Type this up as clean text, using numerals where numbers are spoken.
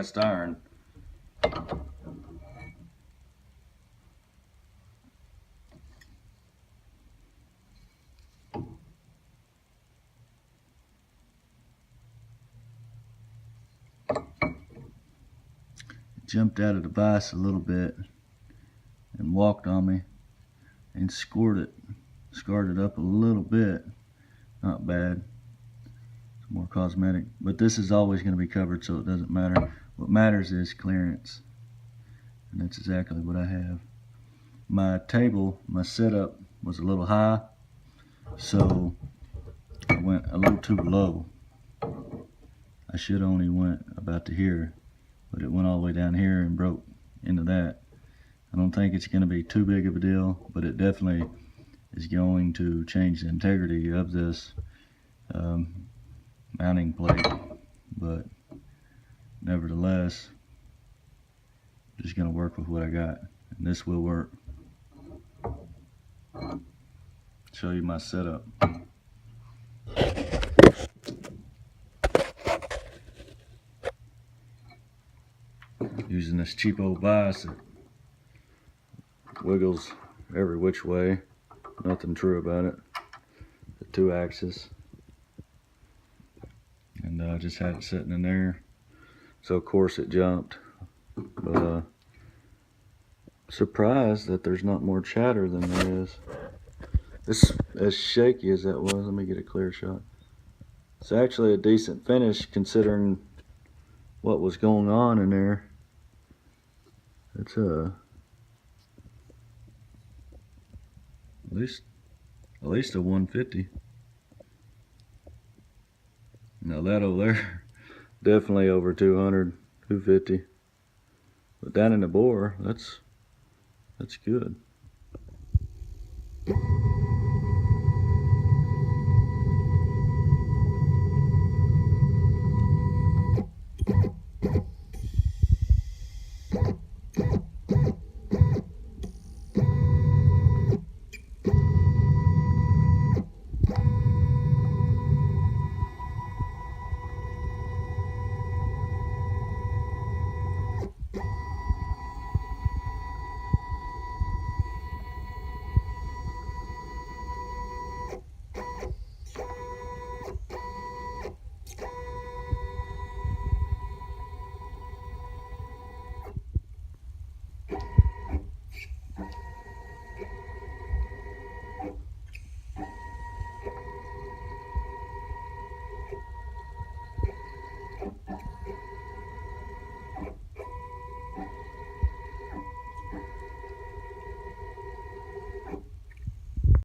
cast iron. Jumped out of the vise a little bit and walked on me and scarred it up a little bit. Not bad. It's more cosmetic, but this is always going to be covered, so it doesn't matter. What matters is clearance, and that's exactly what I have. My table, my setup was a little high, so I went a little too low. I should only went about to here, but it went all the way down here and broke into that. I don't think it's going to be too big of a deal, but it definitely is going to change the integrity of this mounting plate. But nevertheless, I'm just going to work with what I got, and this will work. Show you my setup. Using this cheap old vise that wiggles every which way. Nothing true about it. The 2-axis. And I just had it sitting in there. So of course it jumped. But surprised that there's not more chatter than there is. This, as shaky as that was, let me get a clear shot. It's actually a decent finish considering what was going on in there. It's at least a 150. Now that over there, definitely over 200, 250. But down in the bore, that's good.